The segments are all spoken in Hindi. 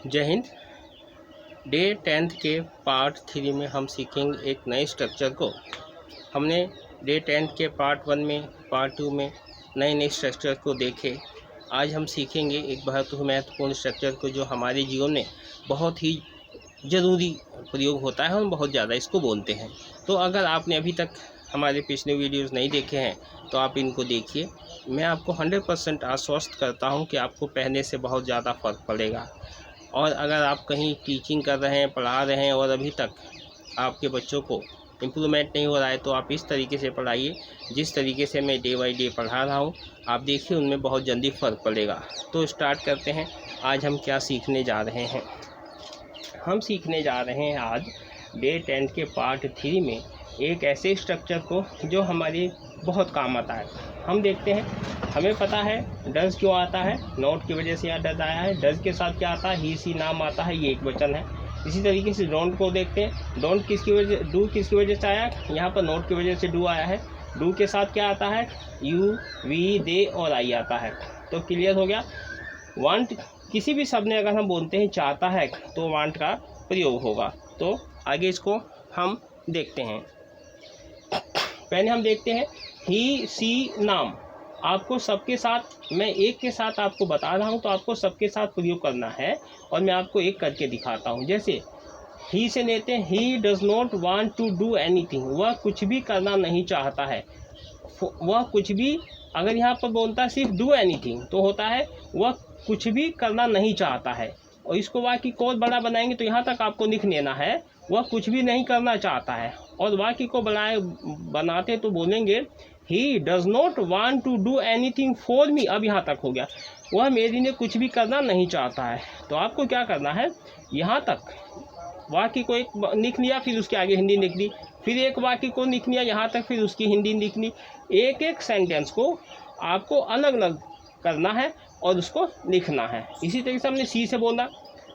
जय हिंद। डे 10th के पार्ट 3 में हम सीखेंगे एक नए स्ट्रक्चर को। हमने डे 10th के पार्ट 1 में, पार्ट 2 में नए स्ट्रक्चर को देखे। आज हम सीखेंगे एक बहुत महत्वपूर्ण स्ट्रक्चर को जो हमारे जीवन में बहुत ही ज़रूरी प्रयोग होता है। हम बहुत ज़्यादा इसको बोलते हैं। तो अगर आपने अभी तक हमारे पिछले वीडियोस नहीं देखे हैं तो आप इनको देखिए। मैं आपको 100% आश्वस्त करता हूं कि आपको पहले से बहुत ज़्यादा फ़र्क पड़ेगा। और अगर आप कहीं टीचिंग कर रहे हैं, पढ़ा रहे हैं और अभी तक आपके बच्चों को इम्प्रूवमेंट नहीं हो रहा है तो आप इस तरीके से पढ़ाइए जिस तरीके से मैं डे बाई डे पढ़ा रहा हूँ। आप देखिए उनमें बहुत जल्दी फ़र्क पड़ेगा। तो स्टार्ट करते हैं। आज हम क्या सीखने जा रहे हैं? हम सीखने जा रहे हैं आज डे 10th के पार्ट 3 में एक ऐसे स्ट्रक्चर को जो हमारे बहुत काम आता है। हम देखते हैं, हमें पता है डज क्यों आता है, नोट की वजह से यहाँ डज आया है। डज के साथ क्या आता है, ही सी नाम आता है, ये एक वचन है। इसी तरीके से डोंट को देखते हैं, डोंट किसकी वजह, डू किसकी वजह से आया, यहाँ पर नोट की वजह से डू आया है। डू के साथ क्या आता है, यू, वी, दे और आई आता है। तो क्लियर हो गया। वांट किसी भी शब्द में अगर हम बोलते हैं चाहता है तो वांट का प्रयोग होगा। तो आगे इसको हम देखते हैं। पहले हम देखते हैं ही सी नाम। आपको सबके साथ, मैं एक के साथ आपको बता रहा हूं तो आपको सबके साथ प्रयोग करना है और मैं आपको एक करके दिखाता हूं। जैसे ही से लेते हैं, he does not want to do anything. वह कुछ भी करना नहीं चाहता है। वह कुछ भी, अगर यहाँ पर बोलता है सिर्फ डू एनीथिंग तो होता है वह कुछ भी करना नहीं चाहता है। और इसको वाक्य को और बड़ा बनाएंगे तो यहाँ तक आपको लिख लेना है वह कुछ भी नहीं करना चाहता है। और वाक्य को बनाते तो बोलेंगे he does not want to do anything for me. अब यहाँ तक हो गया, वह मेरे लिए कुछ भी करना नहीं चाहता है। तो आपको क्या करना है, यहाँ तक वाक्य को एक लिख लिया, फिर उसके आगे हिंदी लिख ली, फिर एक वाक्य को लिख लिया यहाँ तक, फिर उसकी हिंदी लिख ली। एक एक सेंटेंस को आपको अलग अलग करना है और उसको लिखना है। इसी तरीके से हमने सी से बोला,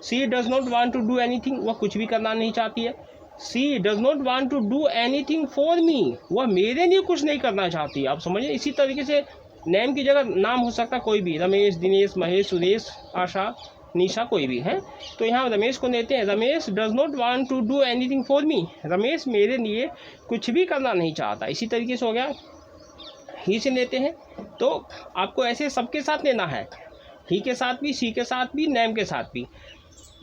she does not want to do anything. वह कुछ भी करना नहीं चाहती है। She does not want to do anything for me. वह मेरे लिए कुछ नहीं करना चाहती। आप समझिए, इसी तरीके से नेम की जगह नाम हो सकता कोई भी, रमेश, दिनेश, महेश, सुरेश, आशा, निशा, कोई भी है। तो यहाँ रमेश को लेते हैं, Ramesh does not want to do anything for me. Ramesh मेरे लिए कुछ भी करना नहीं चाहता। इसी तरीके से हो गया। ही से लेते हैं तो आपको ऐसे सबके साथ लेना है, ही के साथ भी, सी के साथ भी, नेम के साथ भी।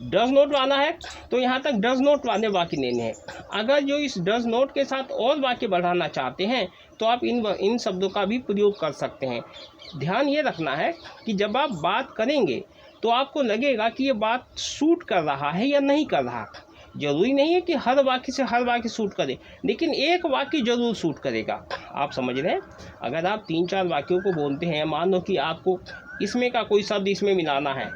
डज नोट लाना है तो यहाँ तक डज नोट वाले वाक्य लेने हैं। अगर जो इस डज नोट के साथ और वाक्य बढ़ाना चाहते हैं तो आप इन शब्दों का भी प्रयोग कर सकते हैं। ध्यान ये रखना है कि जब आप बात करेंगे तो आपको लगेगा कि ये बात सूट कर रहा है या नहीं कर रहा। जरूरी नहीं है कि हर वाक्य से हर वाक्य सूट करे, लेकिन एक वाक्य जरूर सूट करेगा। आप समझ रहे हैं? अगर आप 3-4 वाक्यों को बोलते हैं, मान लो कि आपको इसमें का कोई शब्द इसमें मिलाना है,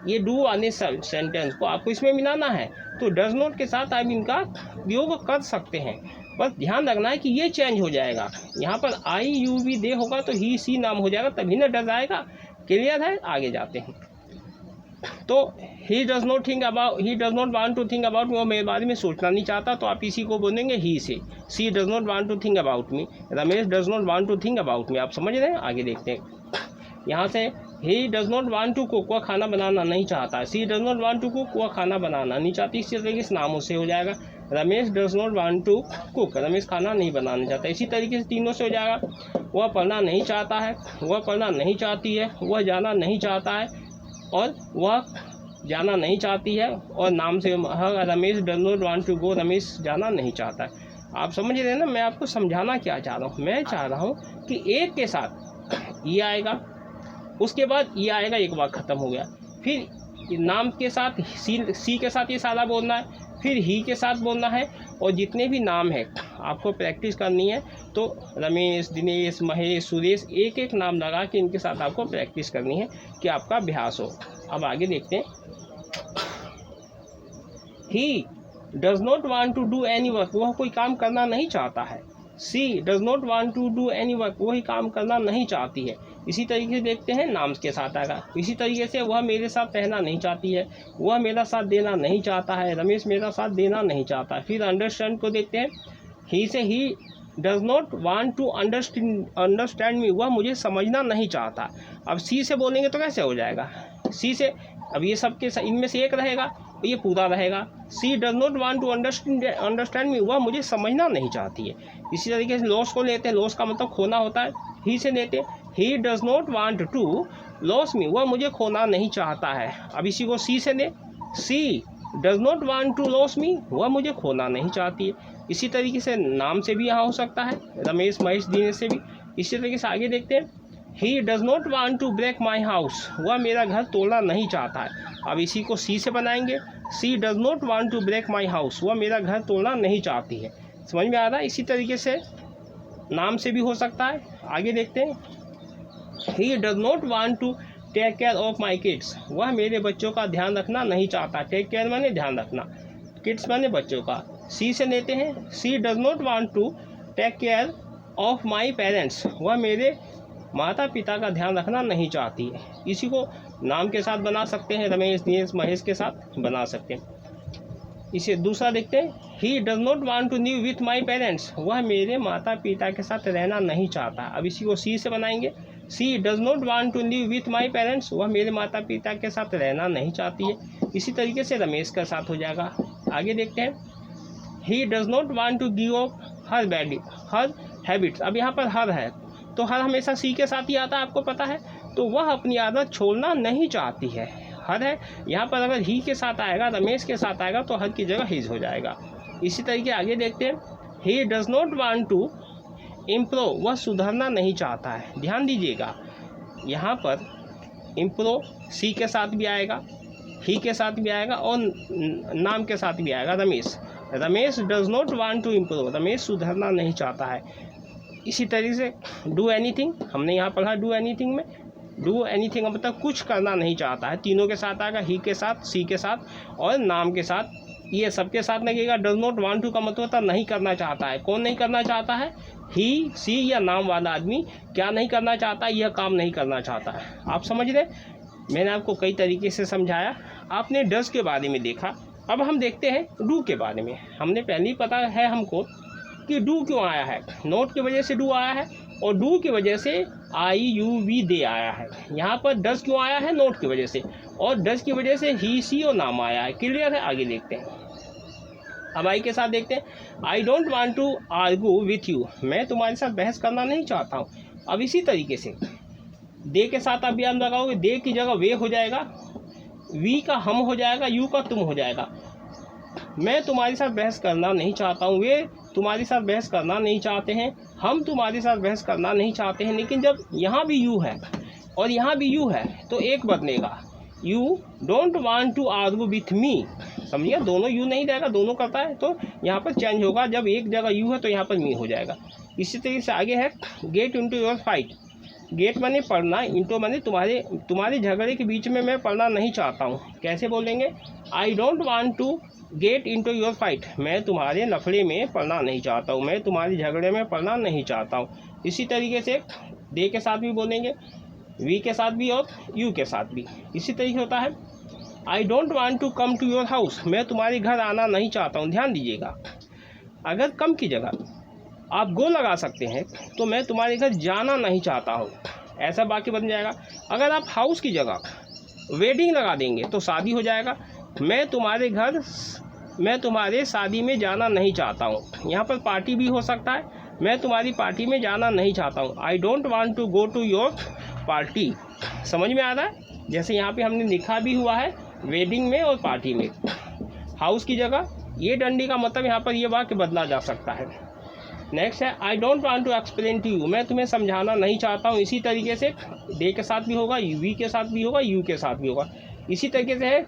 ये डू वाले सेंटेंस को आपको इसमें मिलाना है, तो डज नॉट के साथ आप इनका प्रयोग कर सकते हैं। बस ध्यान रखना है कि ये चेंज हो जाएगा। यहाँ पर आई, यू, वी, दे होगा तो ही, सी नाम हो जाएगा, तभी ना डज आएगा। क्लियर है? आगे जाते हैं। तो he does not think about, he does not want to think about me. वो मेरे बारे में सोचना नहीं चाहता तो आप इसी को बोलेंगे ही से। She does not want to think about me. Ramesh does not want to think about me. आप समझ रहे हैं? आगे देखते हैं। यहाँ से he does not want to cook. वह खाना बनाना नहीं चाहता। She does not want to cook. वह खाना बनाना नहीं चाहती। इसी तरीके से नामों से हो जाएगा। Ramesh does not want to cook. Ramesh खाना नहीं बनाना चाहता। इसी तरीके से तीनों से हो जाएगा। वह पढ़ना नहीं चाहता है, वह पढ़ना नहीं चाहती है, वह जाना नहीं चाहता है और वह जाना नहीं चाहती है। और नाम से Ramesh does not want to go. Ramesh जाना नहीं चाहता है। आप समझ रहे हैं ना मैं आपको समझाना क्या चाह रहा हूँ? मैं चाह रहा हूँ कि एक के साथ ये आएगा, उसके बाद ये आएगा, एक बार ख़त्म हो गया। फिर नाम के साथ सी के साथ ये सारा बोलना है, फिर ही के साथ बोलना है। और जितने भी नाम है आपको प्रैक्टिस करनी है। तो रमेश, दिनेश, महेश, सुरेश, एक एक नाम लगा के इनके साथ आपको प्रैक्टिस करनी है कि आपका अभ्यास हो। अब आगे देखते हैं। He does not want to do any work. वह कोई काम करना नहीं चाहता है। She does not want to do any work. वही काम करना नहीं चाहती है। इसी तरीके से देखते हैं, नाम के साथ आएगा। इसी तरीके से वह मेरे साथ रहना नहीं चाहती है, वह मेरा साथ देना नहीं चाहता है, रमेश मेरा साथ देना नहीं चाहता है। फिर अंडरस्टैंड को देखते हैं। ही से he does not want to understand me. वह मुझे समझना नहीं चाहता। अब सी से बोलेंगे तो कैसे हो जाएगा? सी से अब ये सबके इनमें से एक रहेगा तो ये पूरा रहेगा। She does not want to understand me, वह मुझे समझना नहीं चाहती है। इसी तरीके से लॉस को लेते हैं, लॉस का मतलब खोना होता है, ही से लेते हैं, he does not want to loss me, वह मुझे खोना नहीं चाहता है। अब इसी को सी से ले, she does not want to loss me, वह मुझे खोना नहीं चाहती है। इसी तरीके से नाम से भी यहाँ हो सकता है, रमेश महेश दिनेश से भी। इसी तरीके से आगे देखते हैं, he does not want to break my house, वह मेरा घर तोड़ना नहीं चाहता है। अब इसी को सी से बनाएंगे, she does not want to break my house, वह मेरा घर तोड़ना नहीं चाहती है। समझ में आ रहा है। इसी तरीके से नाम से भी हो सकता है। आगे देखते हैं, he does not want to take care of my kids, वह मेरे बच्चों का ध्यान रखना नहीं चाहता। टेक केयर माने ध्यान रखना, किड्स माने बच्चों का। सी से लेते हैं, she does not want to take care of my parents, वह मेरे माता पिता का ध्यान रखना नहीं चाहती है। इसी को नाम के साथ बना सकते हैं, रमेश दिनेश महेश के साथ बना सकते हैं। इसे दूसरा देखते हैं, he does not want to live with my parents, वह मेरे माता पिता के साथ रहना नहीं चाहता। अब इसी को सी से बनाएंगे, she does not want to live with my parents, वह मेरे माता पिता के साथ रहना नहीं चाहती है। इसी तरीके से रमेश का साथ हो जाएगा। आगे देखते हैं, he does not want to give up her habits. अब यहाँ पर हर है तो हर हमेशा सी के साथ ही आता है, आपको पता है, तो वह अपनी आदत छोड़ना नहीं चाहती है। हर है यहाँ पर, अगर ही के साथ आएगा, रमेश के साथ आएगा तो हर की जगह हिज हो जाएगा। इसी तरीके आगे देखते हैं, he does not want to improve, वह सुधरना नहीं चाहता है। ध्यान दीजिएगा, यहाँ पर इम्प्रूव सी के साथ भी आएगा, ही के साथ भी आएगा और नाम के साथ भी आएगा। Ramesh does not want to improve, Ramesh सुधरना नहीं चाहता है। इसी तरीके से डू एनीथिंग, हमने यहाँ पढ़ा डू एनीथिंग में, डू एनीथिंग मतलब कुछ करना नहीं चाहता है। तीनों के साथ आएगा, ही के साथ, सी के साथ और नाम के साथ, ये सबके साथ लगेगा। डज नॉट वांट टू का मतलब होता है नहीं करना चाहता है। कौन नहीं करना चाहता है? ही, सी या नाम वाला आदमी क्या नहीं करना चाहता है? यह काम नहीं करना चाहता है। आप समझ रहे? मैंने आपको कई तरीके से समझाया। आपने डज के बारे में देखा, अब हम देखते हैं डू के बारे में। हमने पहले ही पता है हमको कि डू क्यों आया है। नोट की वजह से डू आया है और डू की वजह से IUV दे आया है। यहाँ पर डज क्यों आया है? नोट की वजह से, और डज की वजह से ही, सी और नाम आया है। क्लियर है? आगे देखते हैं। अब आई के साथ देखते हैं, I don't want to argue with you, मैं तुम्हारे साथ बहस करना नहीं चाहता हूँ। अब इसी तरीके से दे के साथ आप भी आप लगाओगे, दे की जगह वे हो जाएगा, वी का हम हो जाएगा, यू का तुम हो जाएगा। मैं तुम्हारे साथ बहस करना नहीं चाहता हूँ, वे तुम्हारे साथ बहस करना नहीं चाहते हैं, हम तुम्हारे साथ बहस करना नहीं चाहते हैं। लेकिन जब यहाँ भी यू है और यहाँ भी यू है तो एक बदलेगा, you don't want to argue with me. समझिए, दोनों यू नहीं रहेगा, दोनों करता है तो यहाँ पर चेंज होगा। जब एक जगह यू है तो यहाँ पर मी हो जाएगा। इसी तरीके से आगे है, get into your fight. Get माने पढ़ना, इंटो माने तुम्हारे झगड़े के बीच में मैं पढ़ना नहीं चाहता हूँ। कैसे बोलेंगे? I don't want to get into your fight, मैं तुम्हारे लफड़े में पढ़ना नहीं चाहता हूँ, मैं तुम्हारे झगड़े में पढ़ना नहीं चाहता हूँ। इसी तरीके से दे के साथ भी बोलेंगे, वी के साथ भी और यू के साथ भी। इसी तरीके होता है, I don't want to come to your house, मैं तुम्हारे घर आना नहीं चाहता हूँ। ध्यान दीजिएगा, अगर कम की जगह आप गो लगा सकते हैं तो मैं तुम्हारे घर जाना नहीं चाहता हूँ, ऐसा बाकी बन जाएगा। अगर आप हाउस की जगह वेडिंग लगा देंगे तो शादी हो जाएगा। मैं तुम्हारे शादी में जाना नहीं चाहता हूँ। यहाँ पर पार्टी भी हो सकता है, मैं तुम्हारी पार्टी में जाना नहीं चाहता हूँ। I don't want to go to your party. समझ में आ रहा है? जैसे यहाँ पे हमने लिखा भी हुआ है वेडिंग में और पार्टी में। हाउस की जगह ये डंडी का मतलब यहाँ पर ये वाक्य बदला जा सकता है। नेक्स्ट है, I don't want to explain to you, मैं तुम्हें समझाना नहीं चाहता हूँ। इसी तरीके से डे के साथ भी होगा, वी के साथ भी होगा, यू के साथ भी होगा। इसी तरीके से है,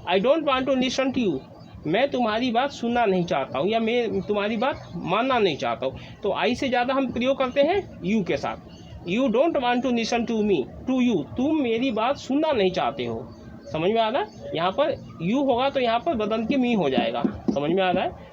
I don't want to listen to you, मैं तुम्हारी बात सुनना नहीं चाहता हूँ या मैं तुम्हारी बात मानना नहीं चाहता हूँ। तो आई से ज़्यादा हम प्रयोग करते हैं यू के साथ। You don't want to listen to me, to you, तुम मेरी बात सुनना नहीं चाहते हो। समझ में आ रहा है? यहाँ पर यू होगा तो यहाँ पर बदल के मी हो जाएगा। समझ में आ रहा है?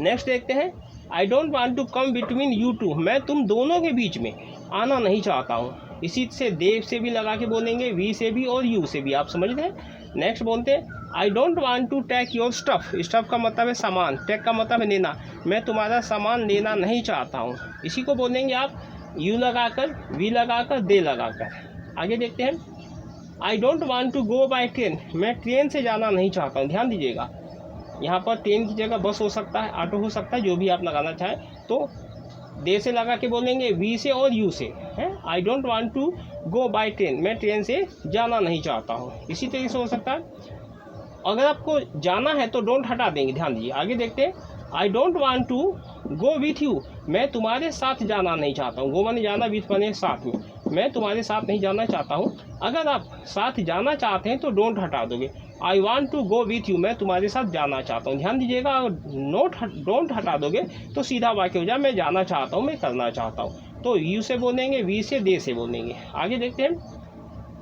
नेक्स्ट देखते हैं, I don't want to come between you two, मैं तुम दोनों के बीच में आना नहीं चाहता हूँ। इसी से दे से भी लगा के बोलेंगे, वी से भी और यू से भी। आप समझ रहे हैं? नेक्स्ट बोलते हैं, I don't want to take your stuff. Stuff का मतलब है सामान, टेक का मतलब है लेना, मैं तुम्हारा सामान लेना नहीं चाहता हूँ। इसी को बोलेंगे आप यू लगाकर, वी लगाकर, दे लगाकर। आगे देखते हैं, I don't want to go by train, मैं ट्रेन से जाना नहीं चाहता हूँ। ध्यान दीजिएगा, यहाँ पर ट्रेन की जगह बस हो सकता है, ऑटो हो सकता है, जो भी आप लगाना चाहें। तो दे से लगा के बोलेंगे, वी से और यू से है। I don't want to go by train, मैं ट्रेन से जाना नहीं चाहता हूँ। इसी तरीके से हो सकता है, अगर आपको जाना है तो डोंट हटा देंगे। ध्यान दीजिए, आगे देखते हैं। I don't want to go with you, मैं तुम्हारे साथ जाना नहीं चाहता हूँ। गो माने जाना, विथ माने साथ में, मैं तुम्हारे साथ नहीं जाना चाहता हूँ। अगर आप साथ जाना चाहते हैं तो डोंट हटा दोगे। I want to go with you, मैं तुम्हारे साथ जाना चाहता हूँ। ध्यान दीजिएगा, डोंट हटा दोगे तो सीधा वाक्य हो जाए, मैं जाना चाहता हूँ, मैं करना चाहता हूँ। तो यू से बोलेंगे, वी से, दे से बोलेंगे। आगे देखते हैं।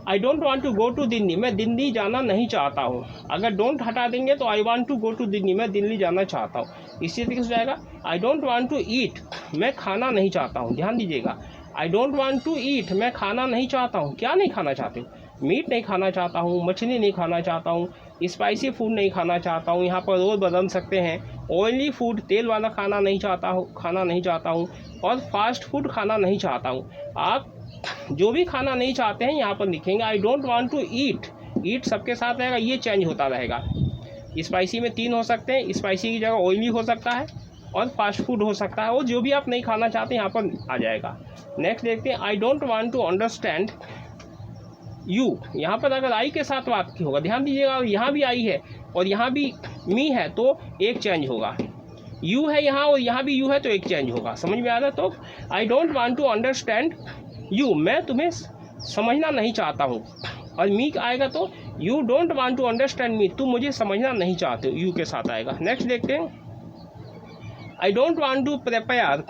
I don't want to go to Delhi, मैं दिल्ली जाना नहीं चाहता हूँ। अगर डोंट हटा देंगे तो I want to go to Delhi, मैं दिल्ली जाना चाहता हूँ। इसी तरीके से जाएगा। I don't want to eat, मैं खाना नहीं चाहता हूँ। ध्यान दीजिएगा, I don't want to eat, मैं खाना नहीं चाहता हूँ। क्या नहीं खाना चाहते हो? मीट नहीं खाना चाहता हूँ, मछली नहीं खाना चाहता हूँ, स्पाइसी फूड नहीं खाना चाहता हूँ। यहाँ पर रोज़ बदल सकते हैं। ऑयली फूड, तेल वाला खाना नहीं चाहता हूँ, और फास्ट फूड खाना नहीं चाहता हूँ। आप जो भी खाना नहीं चाहते हैं यहाँ पर लिखेंगे। I don't want to eat, eat सबके साथ रहेगा, ये चेंज होता रहेगा। स्पाइसी में 3 हो सकते हैं, स्पाइसी की जगह ऑयली हो सकता है और फास्ट फूड हो सकता है, और जो भी आप नहीं खाना चाहते यहाँ पर आ जाएगा। नेक्स्ट देखते हैं। I don't want to understand you, यहाँ पर अगर आई के साथ बात की होगा, ध्यान दीजिएगा, यहाँ भी आई है और यहाँ भी मी है तो एक चेंज होगा। यू है यहाँ और यहाँ भी यू है तो एक चेंज होगा। समझ में आ रहा है? तो I don't want to understand you, मैं तुम्हें समझना नहीं चाहता हूँ। और मी आएगा तो you don't want to understand me, तुम मुझे समझना नहीं चाहते हो, यू के साथ आएगा। नेक्स्ट देखते हैं। I don't want to prepare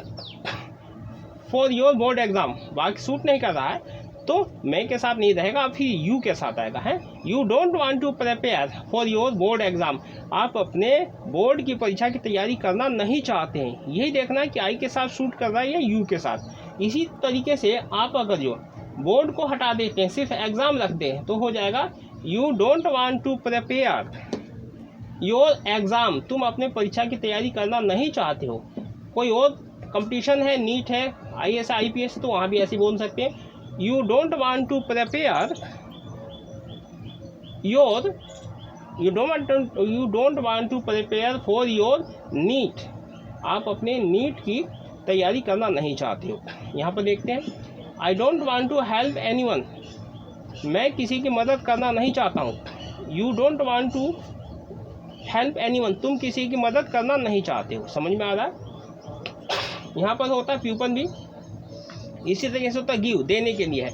for your board exam, वाक्य सूट नहीं कर रहा है तो मैं के साथ नहीं रहेगा, फिर यू के साथ आएगा है। You don't want to prepare for your board exam, आप अपने बोर्ड की परीक्षा की तैयारी करना नहीं चाहते हैं। यही देखना है कि आई के साथ शूट कर रहा है या यू के साथ। इसी तरीके से आप अगर जो बोर्ड को हटा देते हैं, सिर्फ एग्ज़ाम रखते हैं, तो हो जाएगा you don't want to prepare your exam, तुम अपने परीक्षा की तैयारी करना नहीं चाहते हो। कोई और कंपटीशन है, नीट है, IAS IPS, तो वहाँ भी ऐसे बोल सकते हैं। You don't want to prepare your, you don't want to prepare for your NEET, आप अपने नीट की तैयारी करना नहीं चाहते हो। यहाँ पर देखते हैं। I don't want to help anyone, मैं किसी की मदद करना नहीं चाहता हूँ। You don't want to help anyone, तुम किसी की मदद करना नहीं चाहते हो। समझ में आ रहा है? यहाँ पर होता है प्यूपन भी। इसी तरीके से होता है गिव, देने के लिए है।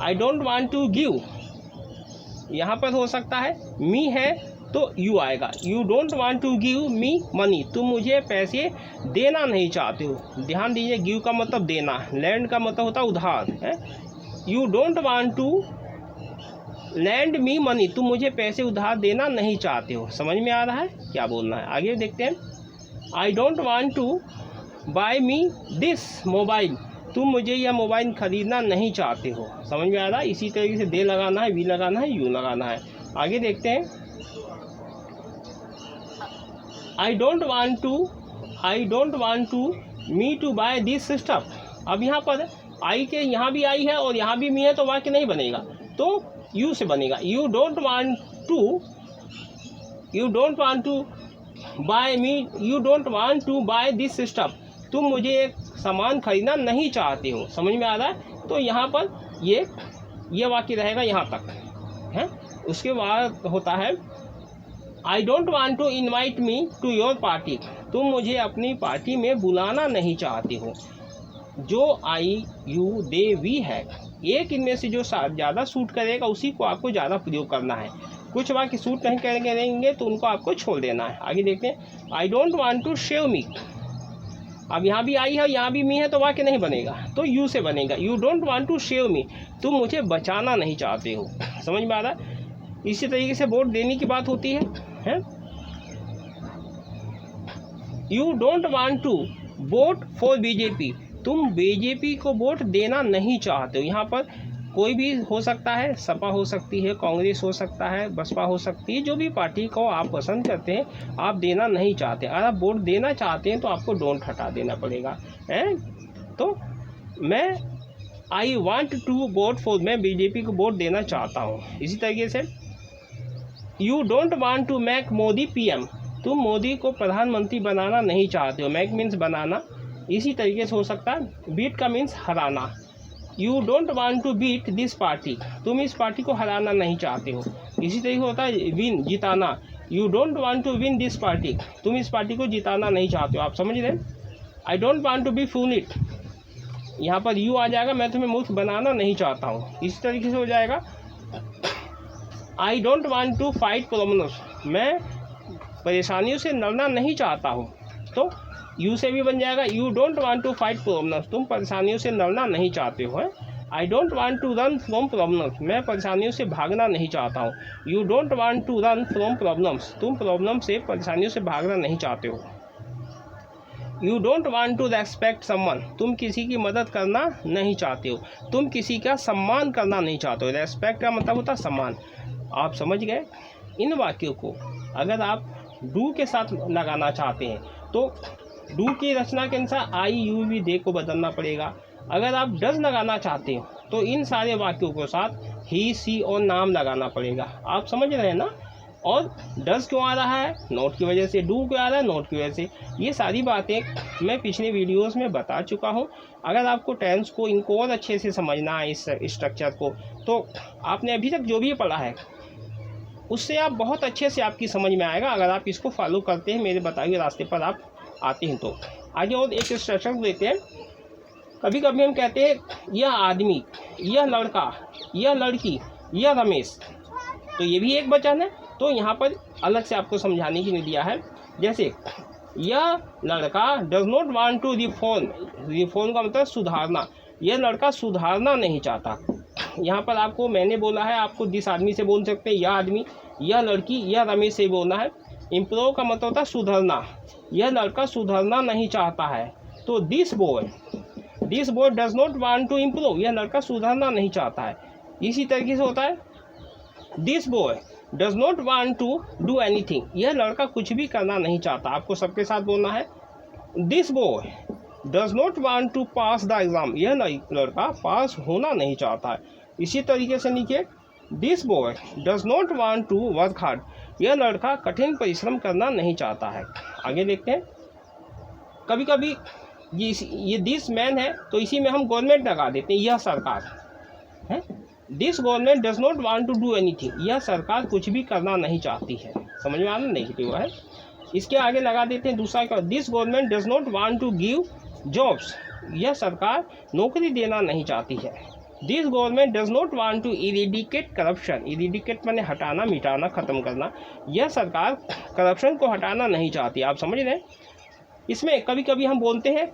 I don't want to give, यहाँ पर हो सकता है मी है तो यू आएगा। You don't want to give me money, तुम मुझे पैसे देना नहीं चाहते हो। ध्यान दीजिए, गिव का मतलब देना, लैंड का मतलब होता है उधार है। You don't want to lend me money, तुम मुझे पैसे उधार देना नहीं चाहते हो। समझ में आ रहा है क्या बोलना है? आगे देखते हैं। I don't want to buy me this mobile, तुम मुझे यह मोबाइल खरीदना नहीं चाहते हो। समझ में आ रहा है? इसी तरीके से दे लगाना है, वी लगाना है, यू लगाना है। आगे देखते हैं। I don't want to me to buy this stuff, अब यहाँ पर आई के यहाँ भी आई है और यहाँ भी मी है तो वाक्य नहीं बनेगा, तो यू से बनेगा। You don't want to buy this stuff, तुम मुझे एक सामान खरीदना नहीं चाहते हो। समझ में आ रहा है? तो यहाँ पर ये वाक्य रहेगा यहाँ तक है। उसके बाद होता है I don't want to invite me to your party, तुम मुझे अपनी पार्टी में बुलाना नहीं चाहते हो। जो आई यू दे वी है, एक इनमें से जो ज़्यादा सूट करेगा उसी को आपको ज़्यादा प्रयोग करना है। कुछ वाक्य सूट नहीं करेंगे तो उनको आपको छोड़ देना है। आगे देखते हैं। I don't want to shave me, अब यहाँ भी आई है, यहाँ भी मी है तो वाक्य नहीं बनेगा, तो यू से बनेगा। You don't want to shave me, तुम मुझे बचाना नहीं चाहते हो। समझ में आ रहा है? इसी तरीके से वोट देने की बात होती है? You don't want to vote for BJP, तुम बीजेपी को वोट देना नहीं चाहते हो। यहाँ पर कोई भी हो सकता है, सपा हो सकती है, कांग्रेस हो सकता है, बसपा हो सकती है, जो भी पार्टी को आप पसंद करते हैं आप देना नहीं चाहते। अगर आप वोट देना चाहते हैं तो आपको डोंट हटा देना पड़ेगा है। तो मैं I want to vote for, मैं बीजेपी को वोट देना चाहता हूँ। इसी तरीके से you don't want to make Modi PM, तुम मोदी को प्रधानमंत्री बनाना नहीं चाहते हो। मेक मीन्स बनाना। इसी तरीके से हो सकता है बीट का मीन्स हराना। You don't want to beat this party, तुम इस पार्टी को हराना नहीं चाहते हो। इसी तरीके होता है विन, जिताना। You don't want to win this party, तुम इस पार्टी को जिताना नहीं चाहते हो। आप समझ रहे हैं। I don't want to be fool it, यहाँ पर यू आ जाएगा, मैं तुम्हें मूर्ख बनाना नहीं चाहता हूँ। इसी तरीके से हो जाएगा I don't want to fight problems, मैं परेशानियों से लड़ना नहीं चाहता हूँ। तो यू से भी बन जाएगा you don't want to fight problems, तुम परेशानियों से लड़ना नहीं चाहते हो। I don't want to run from problems, मैं परेशानियों से भागना नहीं चाहता हूँ। You don't want to run from problems, तुम प्रॉब्लम से, परेशानियों से भागना नहीं चाहते हो। You don't want to respect someone, तुम किसी की मदद करना नहीं चाहते हो, तुम किसी का सम्मान करना नहीं चाहते हो। रेस्पेक्ट का मतलब होता है सम्मान। आप समझ गए। इन वाक्यों को अगर आप डू के साथ लगाना चाहते हैं तो डू की रचना के अनुसार आई यू वी दे को बदलना पड़ेगा। अगर आप डज लगाना चाहते हो तो इन सारे वाक्यों के साथ ही सी और नाम लगाना पड़ेगा। आप समझ रहे हैं ना। और डज क्यों आ रहा है, नोट की वजह से। डू क्यों आ रहा है, नोट की वजह से। ये सारी बातें मैं पिछले वीडियोस में बता चुका हूँ। अगर आपको टेंस को, इनको और अच्छे से समझना है, इस स्ट्रक्चर को, तो आपने अभी तक जो भी पढ़ा है उससे आप बहुत अच्छे से आपकी समझ में आएगा। अगर आप इसको फॉलो करते हैं, मेरे बताए हुए रास्ते पर आप आते हैं। तो आगे और एक स्ट्रक्चर देते हैं। कभी कभी हम कहते हैं यह आदमी, यह लड़का, यह लड़की, यह रमेश, तो ये भी एक वचन है। तो यहाँ पर अलग से आपको समझाने के लिए दिया है। जैसे यह लड़का does not want to reform, reform का मतलब सुधारना, यह लड़का सुधारना नहीं चाहता। यहाँ पर आपको मैंने बोला है, आपको जिस आदमी से बोल सकते हैं यह आदमी, यह लड़की, यह रमेश से बोलना है। इम्प्रूव का मतलब होता है सुधरना, यह लड़का सुधरना नहीं चाहता है। तो this boy does not want to improve, यह लड़का सुधरना नहीं चाहता है। इसी तरीके से होता है this boy does not want to do anything, यह लड़का कुछ भी करना नहीं चाहता। आपको सबके साथ बोलना है this boy does not want to pass the exam, यह लड़का पास होना नहीं चाहता है। इसी तरीके से नीचे this boy does not want to work hard, यह लड़का कठिन परिश्रम करना नहीं चाहता है। आगे देखते हैं। कभी कभी ये दिस मैन है तो इसी में हम गवर्नमेंट लगा देते हैं, यह सरकार है। This government does not want to do anything, यह सरकार कुछ भी करना नहीं चाहती है। समझ में आना नेगेटिव है। इसके आगे लगा देते हैं दूसरा का, this government does not want to give jobs, यह सरकार नौकरी देना नहीं चाहती है। This government does not want to eradicate corruption, eradicate माने हटाना, मिटाना, खत्म करना, यह सरकार करप्शन को हटाना नहीं चाहती। आप समझ रहे हैं। इसमें कभी कभी हम बोलते हैं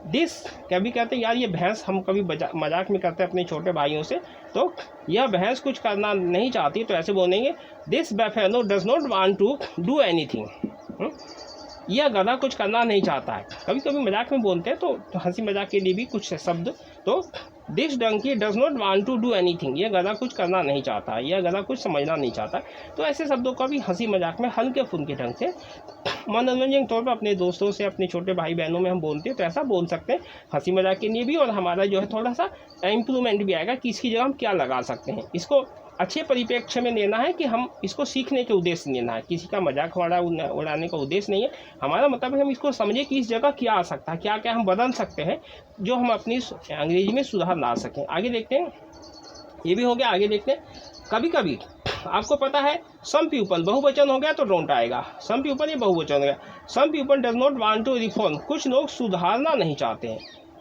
दिस, कभी कहते हैं यार ये भैंस, हम कभी मजाक में करते हैं अपने छोटे भाइयों से, तो यह भैंस कुछ करना नहीं चाहती, तो ऐसे बोलेंगे this buffalo does not want to do anything, यह गधा कुछ करना नहीं चाहता है। कभी कभी मजाक में बोलते हैं तो हंसी मजाक के लिए भी कुछ शब्द, तो this donkey does not want to do anything, यह गधा कुछ करना नहीं चाहता, यह गधा कुछ समझना नहीं चाहता। तो ऐसे शब्दों का भी हंसी मजाक में हल्के फुल्के ढंग से मनोरंजन के तौर पर अपने दोस्तों से, अपने छोटे भाई बहनों में हम बोलते हैं, तो ऐसा बोल सकते हैं हंसी मजाक के लिए भी, और हमारा जो है थोड़ा सा इम्प्रूवमेंट भी आएगा कि इसकी जगह हम क्या लगा सकते हैं। इसको अच्छे परिप्रेक्ष्य में लेना है कि हम इसको सीखने के उद्देश्य लेना है, किसी का मजाक उड़ाने का उद्देश्य नहीं है। हमारा मतलब है हम इसको समझे कि इस जगह क्या आ सकता है, क्या क्या हम बदल सकते हैं जो हम अपनी अंग्रेजी में सुधार ला सकें। आगे देखते हैं। ये भी हो गया। आगे देखते हैं। कभी कभी आपको पता है सम पीपल बहुवचन हो गया तो डोंट आएगा। सम पीपल ये बहुवचन हो गया। Some people does not want to reform, कुछ लोग सुधारना नहीं चाहते हैं।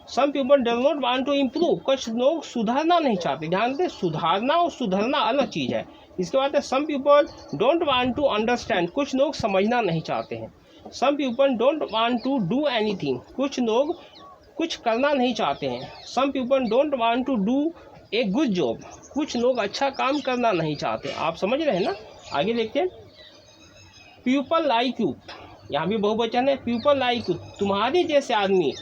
Some people does not want to improve, कुछ लोग सुधारना नहीं चाहते। ध्यान दें, सुधारना और सुधरना अलग चीज़ है। इसके बाद है some people don't want to understand, कुछ लोग समझना नहीं चाहते हैं। Some people don't want to do anything, कुछ लोग कुछ करना नहीं चाहते हैं। Some people don't want to do a good job, कुछ लोग अच्छा काम करना नहीं चाहते। आप समझ रहे हैं ना। आगे देखते हैं। पीपल लाइक यू, यहाँ भी बहुवचन है। पीपल लाइक यू, तुम्हारे जैसे आदमी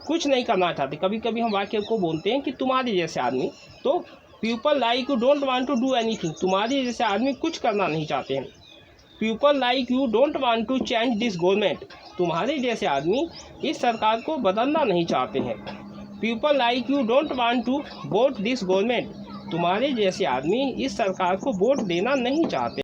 कुछ नहीं करना चाहते। कभी कभी हम वाक्य को बोलते हैं कि तुम्हारे जैसे आदमी, तो people like you don't want to do anything, तुम्हारे जैसे आदमी कुछ करना नहीं चाहते हैं। People like you don't want to change this government, तुम्हारे जैसे आदमी इस सरकार को बदलना नहीं चाहते हैं। People like you don't want to vote this government. तुम्हारे जैसे आदमी इस सरकार को वोट देना नहीं चाहते।